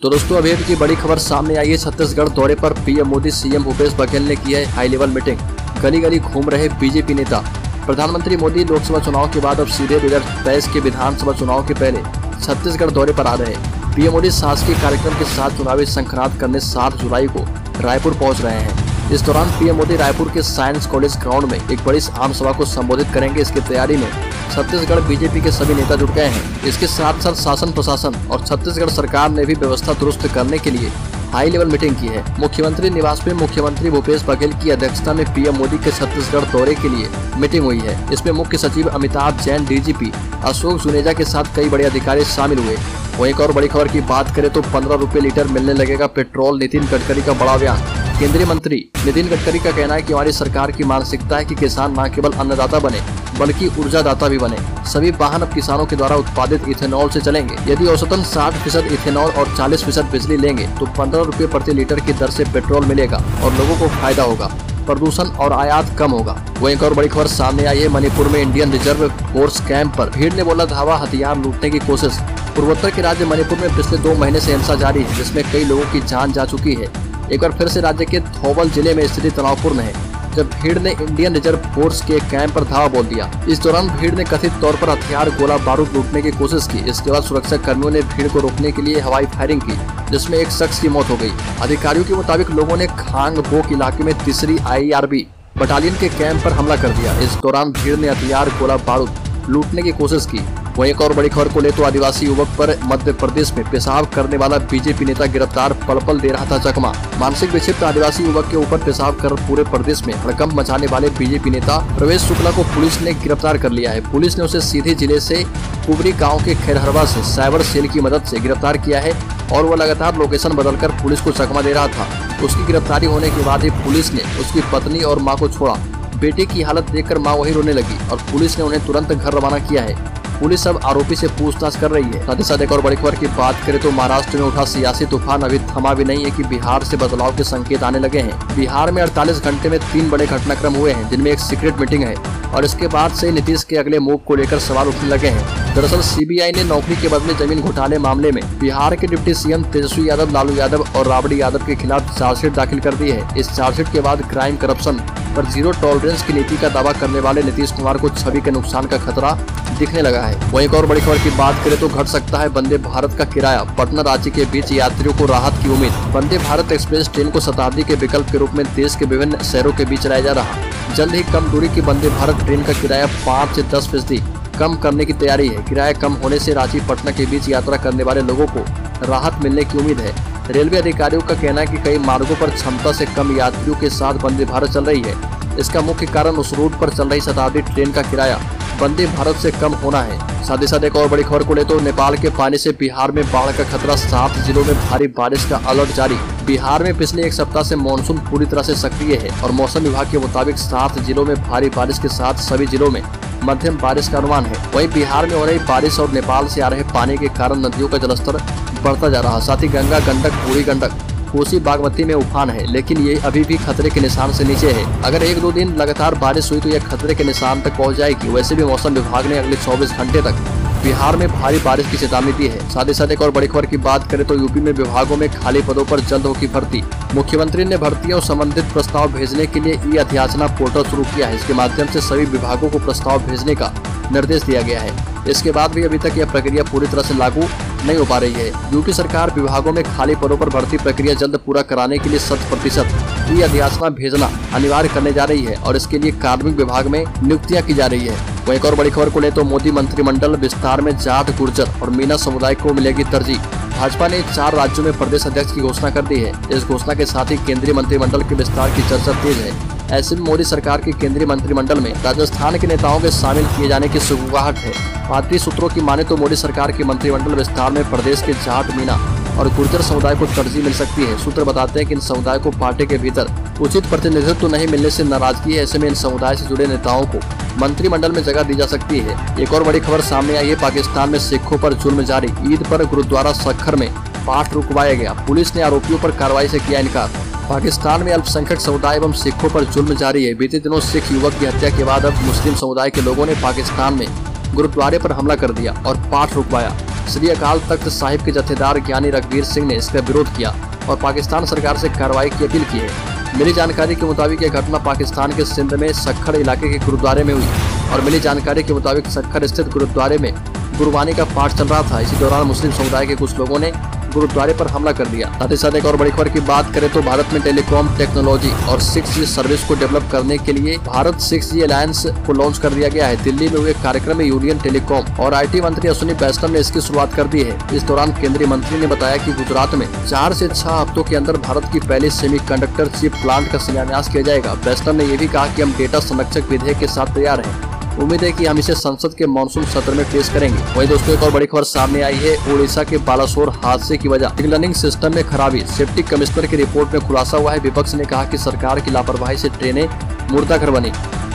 तो दोस्तों अभी की बड़ी खबर सामने आई है। छत्तीसगढ़ दौरे पर पीएम मोदी सीएम भूपेश बघेल ने की है हाई लेवल मीटिंग। गली गली घूम रहे बीजेपी नेता। प्रधानमंत्री मोदी लोकसभा चुनाव के बाद अब सीधे 2023 के विधानसभा चुनाव के पहले छत्तीसगढ़ दौरे पर आ रहे हैं। पीएम मोदी शासकीय कार्यक्रम के साथ चुनावी संक्रांत करने 7 जुलाई को रायपुर पहुंच रहे हैं। इस दौरान पीएम मोदी रायपुर के साइंस कॉलेज ग्राउंड में एक बड़ी आम सभा को संबोधित करेंगे। इसकी तैयारी में छत्तीसगढ़ बीजेपी के सभी नेता जुट गए हैं। इसके साथ साथ शासन प्रशासन और छत्तीसगढ़ सरकार ने भी व्यवस्था दुरुस्त करने के लिए हाई लेवल मीटिंग की है। मुख्यमंत्री निवास में मुख्यमंत्री भूपेश बघेल की अध्यक्षता में पीएम मोदी के छत्तीसगढ़ दौरे के लिए मीटिंग हुई है। इसमें मुख्य सचिव अमिताभ जैन, डीजीपी अशोक जुनेजा के साथ कई बड़े अधिकारी शामिल हुए। वहीं एक और बड़ी खबर की बात करें तो 15 रुपए लीटर मिलने लगेगा पेट्रोल। नितिन गडकरी का बड़ा बयान। केंद्रीय मंत्री नितिन गडकरी का कहना है कि हमारी सरकार की मानसिकता है कि किसान न केवल अन्नदाता बने बल्कि ऊर्जादाता भी बने। सभी वाहन अब किसानों के द्वारा उत्पादित इथेनॉल से चलेंगे। यदि औसतन 60% इथेनॉल और 40% बिजली लेंगे तो 15 रुपए प्रति लीटर की दर से पेट्रोल मिलेगा और लोगों को फायदा होगा। प्रदूषण और आयात कम होगा। वहीं एक और बड़ी खबर सामने आई है। मणिपुर में इंडियन रिजर्व फोर्स कैंप पर भीड़ ने बोला धावा, हथियार लूटने की कोशिश। पूर्वोत्तर के राज्य मणिपुर में पिछले 2 महीने से हिंसा जारी है, जिसमें कई लोगों की जान जा चुकी है। एक बार फिर से राज्य के थौबल जिले में स्थिति तनावपूर्ण है, जब भीड़ ने इंडियन रिजर्व फोर्स के कैंप पर धावा बोल दिया। इस दौरान भीड़ ने कथित तौर पर हथियार, गोला बारूद लूटने की कोशिश की। इसके बाद सुरक्षा कर्मियों ने भीड़ को रोकने के लिए हवाई फायरिंग की, जिसमें एक शख्स की मौत हो गई। अधिकारियों के मुताबिक लोगों ने खांग बोक इलाके में 3री IRB बटालियन के कैंप पर हमला कर दिया। इस दौरान भीड़ ने हथियार, गोला बारूद लूटने की कोशिश की। वहीं एक और बड़ी खबर को ले तो आदिवासी युवक पर मध्य प्रदेश में पेशाब करने वाला बीजेपी नेता गिरफ्तार, पल-पल दे रहा था चकमा। मानसिक विक्षिप्त आदिवासी युवक के ऊपर पेशाब कर पूरे प्रदेश में हड़कंप मचाने वाले बीजेपी नेता प्रवेश शुक्ला को पुलिस ने गिरफ्तार कर लिया है। पुलिस ने उसे सीधे जिले से कुबरी गाँव के खैरहरवा से साइबर सेल की मदद से गिरफ्तार किया है और वो लगातार लोकेशन बदलकर पुलिस को चकमा दे रहा था। उसकी गिरफ्तारी होने के बाद ही पुलिस ने उसकी पत्नी और माँ को छोड़ा। बेटे की हालत देखकर माँ वहीं रोने लगी और पुलिस ने उन्हें तुरंत घर रवाना किया है। पुलिस अब आरोपी से पूछताछ कर रही है। साथ ही साथ एक और बड़ी खबर की बात करें तो महाराष्ट्र में उठा सियासी तूफान अभी थमा भी नहीं है कि बिहार से बदलाव के संकेत आने लगे हैं। बिहार में 48 घंटे में 3 बड़े घटनाक्रम हुए हैं, जिनमें एक सीक्रेट मीटिंग है और इसके बाद से नीतीश के अगले मूव को लेकर सवाल उठने लगे हैं। दरअसल सीबीआई ने नौकरी के बदले जमीन घोटाले मामले में बिहार के डिप्टी सीएम तेजस्वी यादव, लालू यादव और राबड़ी यादव के खिलाफ चार्जशीट दाखिल कर दी है। इस चार्जशीट के बाद क्राइम करप्शन पर जीरो टॉलरेंस की नीति का दावा करने वाले नीतीश कुमार को छवि के नुकसान का खतरा दिखने लगा है। वहीं एक और बड़ी खबर की बात करें तो घट सकता है वंदे भारत का किराया। पटना रांची के बीच यात्रियों को राहत की उम्मीद। वंदे भारत एक्सप्रेस ट्रेन को शताब्दी के विकल्प के रूप में देश के विभिन्न शहरों के बीच चलाया जा रहा। जल्द ही कम दूरी की वंदे भारत ट्रेन का किराया 5 से 10% कम करने की तैयारी है। किराया कम होने से रांची पटना के बीच यात्रा करने वाले लोगों को राहत मिलने की उम्मीद है। रेलवे अधिकारियों का कहना है कि कई मार्गों पर क्षमता से कम यात्रियों के साथ वंदे भारत चल रही है। इसका मुख्य कारण उस रूट पर चल रही शताब्दी ट्रेन का किराया वंदे भारत से कम होना है। साथ ही साथ एक और बड़ी खबर को ले तो नेपाल के पानी से बिहार में बाढ़ का खतरा। 7 जिलों में भारी बारिश का अलर्ट जारी। बिहार में पिछले 1 सप्ताह से मानसून पूरी तरह से सक्रिय है और मौसम विभाग के मुताबिक 7 जिलों में भारी बारिश के साथ सभी जिलों में मध्यम बारिश का अनुमान है। वहीं बिहार में हो रही बारिश और नेपाल से आ रहे पानी के कारण नदियों का जलस्तर बढ़ता जा रहा। साथ ही गंगा, गंडक, बूढ़ी गंडक, कोसी, बागमती में उफान है, लेकिन ये अभी भी खतरे के निशान से नीचे है। अगर 1-2 दिन लगातार बारिश हुई तो यह खतरे के निशान तक पहुंच जाएगी। वैसे भी मौसम विभाग ने अगले 24 घंटे तक बिहार में भारी बारिश की चेतावनी दी है। साथ ही साथ एक और बड़ी खबर की बात करें तो यूपी में विभागों में खाली पदों पर जल्द होगी भर्ती। मुख्यमंत्री ने भर्तियों संबंधित प्रस्ताव भेजने के लिए ई-अध्याचना पोर्टल शुरू किया है। इसके माध्यम से सभी विभागों को प्रस्ताव भेजने का निर्देश दिया गया है। इसके बाद भी अभी तक यह प्रक्रिया पूरी तरह से लागू नहीं हो पा रही है। यूपी सरकार विभागों में खाली पदों पर भर्ती प्रक्रिया जल्द पूरा कराने के लिए 100% ई-अध्याचना भेजना अनिवार्य करने जा रही है और इसके लिए कार्मिक विभाग में नियुक्तियां की जा रही है। वहीं एक और बड़ी खबर को ले तो मोदी मंत्रिमंडल विस्तार में जाट, गुर्जर और मीना समुदाय को मिलेगी तरजीह। भाजपा ने 4 राज्यों में प्रदेश अध्यक्ष की घोषणा कर दी है। इस घोषणा के साथ ही केंद्रीय मंत्रिमंडल के विस्तार की चर्चा तेज है। ऐसे में मोदी सरकार के केंद्रीय मंत्रिमंडल में राजस्थान के नेताओं के शामिल किए जाने की सुगबुगाहट है। भारतीय सूत्रों की माने तो मोदी सरकार के मंत्रिमंडल विस्तार में प्रदेश के जाट, मीना और गुर्जर समुदाय को तरजीह मिल सकती है। सूत्र बताते हैं कि इन समुदाय को पार्टी के भीतर उचित प्रतिनिधित्व नहीं मिलने से नाराजगी है। ऐसे में इन समुदाय से जुड़े नेताओं को मंत्रिमंडल में जगह दी जा सकती है। एक और बड़ी खबर सामने आई है। पाकिस्तान में सिखों पर जुल्म जारी। ईद पर गुरुद्वारा सखर में पाठ रुकवाया गया। पुलिस ने आरोपियों पर कार्रवाई से किया इनकार। पाकिस्तान में अल्पसंख्यक समुदाय एवं सिखों पर जुल्म जारी है। बीते दिनों सिख युवक की हत्या के बाद अब मुस्लिम समुदाय के लोगों ने पाकिस्तान में गुरुद्वारे पर हमला कर दिया और पाठ रुकवाया। श्री अकाल तख्त साहिब के जत्थेदार ज्ञानी रघुवीर सिंह ने इसका विरोध किया और पाकिस्तान सरकार से कार्रवाई की अपील की है। मिली जानकारी के मुताबिक यह घटना पाकिस्तान के सिंध में सक्खर इलाके के गुरुद्वारे में हुई और मिली जानकारी के मुताबिक सक्खर स्थित गुरुद्वारे में गुरबानी का पाठ चल रहा था। इसी दौरान मुस्लिम समुदाय के कुछ लोगों ने गुरुद्वारे पर हमला कर दिया। साथ ही साथ एक और बड़ी खबर की बात करें तो भारत में टेलीकॉम टेक्नोलॉजी और 6G सर्विस को डेवलप करने के लिए भारत 6G अलायंस को लॉन्च कर दिया गया है। दिल्ली में हुए कार्यक्रम में यूनियन टेलीकॉम और IT मंत्री अश्विनी वैष्णव ने इसकी शुरुआत कर दी है। इस दौरान केंद्रीय मंत्री ने बताया कि गुजरात में 4 से 6 हफ्तों के अंदर भारत की पहली सेमीकंडक्टर चिप प्लांट का शिलान्यास किया जाएगा। वैष्णव ने यह भी कहा कि हम डेटा संरक्षक विधेयक के साथ तैयार हैं। उम्मीद है कि हम इसे संसद के मानसून सत्र में पेश करेंगे। वहीं दोस्तों एक और बड़ी खबर सामने आई है। उड़ीसा के बालासोर हादसे की वजह सिग्नलिंग सिस्टम में खराबी। सेफ्टी कमिश्नर की रिपोर्ट में खुलासा हुआ है। विपक्ष ने कहा कि सरकार की लापरवाही से ट्रेनें मुर्दाघर बनी।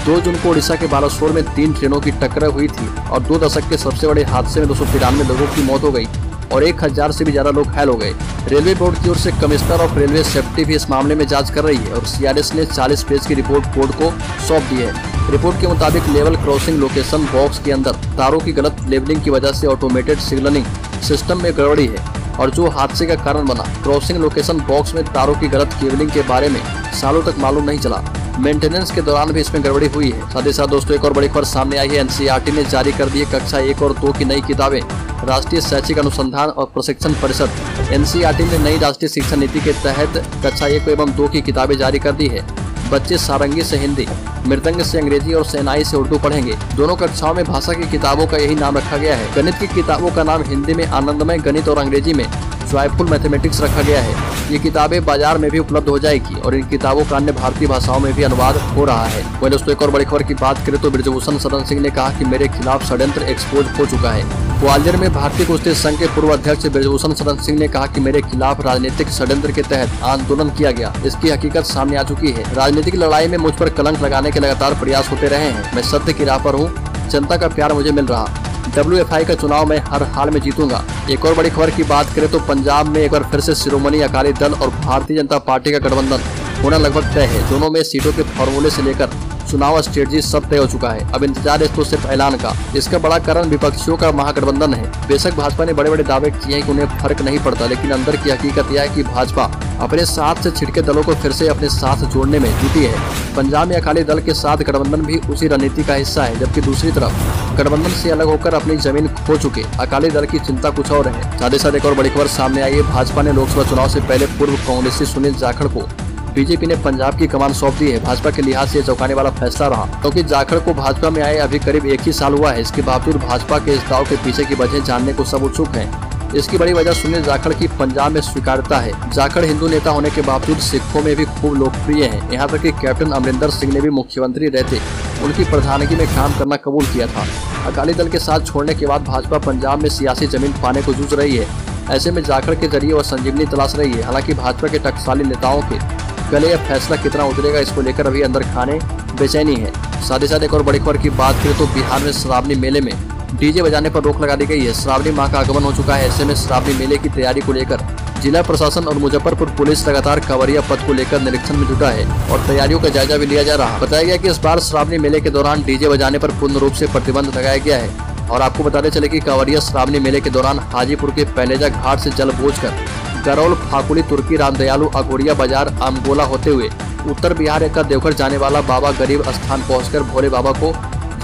2 जून को उड़ीसा के बालासोर में 3 ट्रेनों की टक्कर हुई थी और 2 दशक के सबसे बड़े हादसे में 293 लोगों की मौत हो गई और 1000 से भी ज्यादा लोग घायल हो गए। रेलवे बोर्ड की ओर से कमिश्नर ऑफ रेलवे सेफ्टी भी इस मामले में जांच कर रही है और CRS ने 40 पेज की रिपोर्ट बोर्ड को सौंप दी है। रिपोर्ट के मुताबिक लेवल क्रॉसिंग लोकेशन बॉक्स के अंदर तारों की गलत लेवलिंग की वजह से ऑटोमेटेड सिग्नलिंग सिस्टम में गड़बड़ी है और जो हादसे का कारण बना। क्रॉसिंग लोकेशन बॉक्स में तारों की गलत केबलिंग के बारे में सालों तक मालूम नहीं चला। मेंटेनेंस के दौरान भी इसमें गड़बड़ी हुई है। साथ ही साथ दोस्तों एक और बड़ी खबर सामने आई है। NCERT ने जारी कर दी है कक्षा 1 और 2 की नई किताबें। राष्ट्रीय शैक्षिक अनुसंधान और प्रशिक्षण परिषद NCERT ने नई राष्ट्रीय शिक्षा नीति के तहत कक्षा 1 एवं 2 की किताबें जारी कर दी है। बच्चे सारंगी से हिंदी, मृदंग से अंग्रेजी और शहनाई से उर्दू पढ़ेंगे। दोनों कक्षाओं में भाषा की किताबों का यही नाम रखा गया है। गणित की किताबों का नाम हिंदी में आनंदमय गणित और अंग्रेजी में जॉयफुल मैथमेटिक्स रखा गया है। ये किताबें बाजार में भी उपलब्ध हो जाएगी और इन किताबों का अन्य भारतीय भाषाओं में भी अनुवाद हो रहा है। वहीं दोस्तों एक और बड़ी खबर की बात करें तो ब्रजभूषण शरण सिंह ने कहा कि मेरे खिलाफ षड्यंत्र एक्सपोज हो चुका है। ग्वालियर में भारतीय कुश्ती संघ के पूर्व अध्यक्ष ब्रजभूषण शरण सिंह ने कहा कि मेरे खिलाफ राजनीतिक षड्यंत्र के तहत आंदोलन किया गया। इसकी हकीकत सामने आ चुकी है। राजनीतिक लड़ाई में मुझ पर कलंक लगाने के लगातार प्रयास होते रहे हैं। मैं सत्य की राह पर हूँ। जनता का प्यार मुझे मिल रहा। WFI का चुनाव मैं हर हाल में जीतूंगा। एक और बड़ी खबर की बात करें तो पंजाब में एक बार फिर से शिरोमणि अकाली दल और भारतीय जनता पार्टी का गठबंधन होना लगभग तय है। दोनों में सीटों के फॉर्मूले से लेकर चुनाव स्ट्रेटजी सब तय हो चुका है। अब इंतजार है तो सिर्फ ऐलान का। इसका बड़ा कारण विपक्षियों का महागठबंधन है। बेशक भाजपा ने बड़े बड़े दावे किए हैं कि उन्हें फर्क नहीं पड़ता, लेकिन अंदर की हकीकत यह है कि भाजपा अपने साथ से छिटके दलों को फिर से अपने साथ जोड़ने में जुटी है। पंजाब में अकाली दल के साथ गठबंधन भी उसी रणनीति का हिस्सा है, जबकि दूसरी तरफ गठबंधन से अलग होकर अपनी जमीन खो चुके अकाली दल की चिंता कुछ और है। साथ ही साथ एक और बड़ी खबर सामने आई है। भाजपा ने लोकसभा चुनाव से पहले पूर्व कांग्रेसी सुनील जाखड़ को बीजेपी ने पंजाब की कमान सौंप दी है। भाजपा के लिहाज से चौंकाने वाला फैसला रहा, क्योंकि जाखड़ को भाजपा में आए अभी करीब 1 ही साल हुआ है। इसके बावजूद भाजपा के इस दाव के पीछे की वजह जानने को सब उत्सुक हैं। इसकी बड़ी वजह सुनील जाखड़ की पंजाब में स्वीकार्यता है। जाखड़ हिंदू नेता होने के बावजूद सिखों में भी खूब लोकप्रिय हैं। यहाँ तक कि कैप्टन अमरिंदर सिंह ने भी मुख्यमंत्री रहते उनकी प्रधानगी में काम करना कबूल किया था। अकाली दल के साथ छोड़ने के बाद भाजपा पंजाब में सियासी जमीन पाने को जूझ रही है। ऐसे में जाखड़ के जरिए वह संजीवनी तलाश रही है। हालांकि भाजपा के टकसाली नेताओं के गले यह फैसला कितना उतरेगा, इसको लेकर अभी अंदर खाने बेचैनी है। साथ ही साथ एक और बड़ी खबर की बात करें तो बिहार में श्रावणी मेले में डीजे बजाने पर रोक लगा दी गई है। श्रावणी माह का आगमन हो चुका है। ऐसे में श्रावणी मेले की तैयारी को लेकर जिला प्रशासन और मुजफ्फरपुर पुलिस लगातार कांवरिया पथ को लेकर निरीक्षण में जुटा है और तैयारियों का जायजा भी लिया जा रहा है। बताया गया कि इस बार श्रावणी मेले के दौरान डीजे बजाने पर पूर्ण रूप से प्रतिबंध लगाया गया है। और आपको बताते चले कि कांवरिया श्रावणी मेले के दौरान हाजीपुर के पहलेजा घाट से जल बोझ कर गरौल, फाकुली, तुर्की, रामदयालु, अघोरिया बाजार, आमगोला होते हुए उत्तर बिहार का देवघर जाने वाला बाबा गरीब स्थान पहुंचकर भोले बाबा को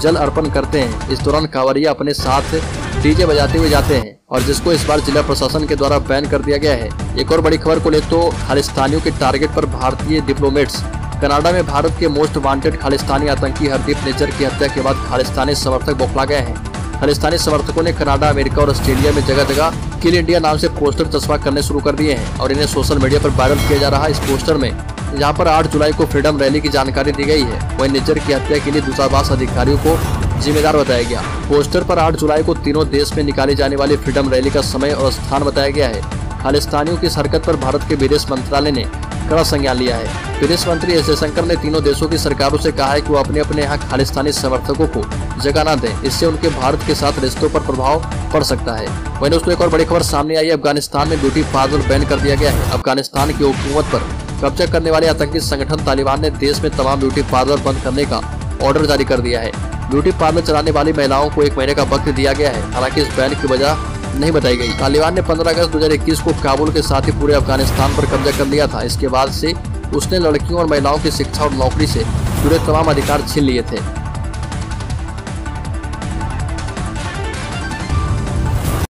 जल अर्पण करते हैं। इस दौरान कांवरिया अपने साथ डीजे बजाते हुए जाते हैं और जिसको इस बार जिला प्रशासन के द्वारा बैन कर दिया गया है। एक और बड़ी खबर को ले तो खालिस्तानियों के टारगेट पर भारतीय डिप्लोमेट्स। कनाडा में भारत के मोस्ट वांटेड खालिस्तानी आतंकी हरदीप निज्जर की हत्या के बाद खालिस्तानी समर्थक बौखला गए हैं। खालिस्तानी समर्थकों ने कनाडा, अमेरिका और ऑस्ट्रेलिया में जगह जगह किल इंडिया नाम से पोस्टर चस्पा करने शुरू कर दिए हैं और इन्हें सोशल मीडिया पर वायरल किया जा रहा है। इस पोस्टर में जहां पर 8 जुलाई को फ्रीडम रैली की जानकारी दी गई है, वहीं निज्जर की हत्या के लिए दूतावास अधिकारियों को जिम्मेदार बताया गया। पोस्टर पर 8 जुलाई को तीनों देश में निकाली जाने वाली फ्रीडम रैली का समय और स्थान बताया गया है। खालिस्तानियों की इस हरकत पर भारत के विदेश मंत्रालय ने कड़ा संज्ञान लिया है। विदेश मंत्री एस जयशंकर ने तीनों देशों की सरकारों से कहा है कि वो अपने अपने यहाँ खालिस्तानी समर्थकों को जगह न दें, इससे उनके भारत के साथ रिश्तों पर प्रभाव पड़ सकता है। वहीं दोस्तों एक और बड़ी खबर सामने आई है। अफगानिस्तान में ब्यूटी पार्लर बैन कर दिया गया है। अफगानिस्तान की हुकूमत पर कब्जा करने वाले आतंकी संगठन तालिबान ने देश में तमाम ब्यूटी पार्लर बंद करने का ऑर्डर जारी कर दिया है। ब्यूटी पार्लर चलाने वाली महिलाओं को 1 महीने का वक्त दिया गया है। हालांकि इस बैन की वजह नहीं बताई गई। तालिबान ने 15 अगस्त 2021 को काबुल के साथ ही पूरे अफगानिस्तान पर कब्जा कर लिया था। इसके बाद से उसने लड़कियों और महिलाओं की शिक्षा और नौकरी से जुड़े तमाम अधिकार छीन लिए थे।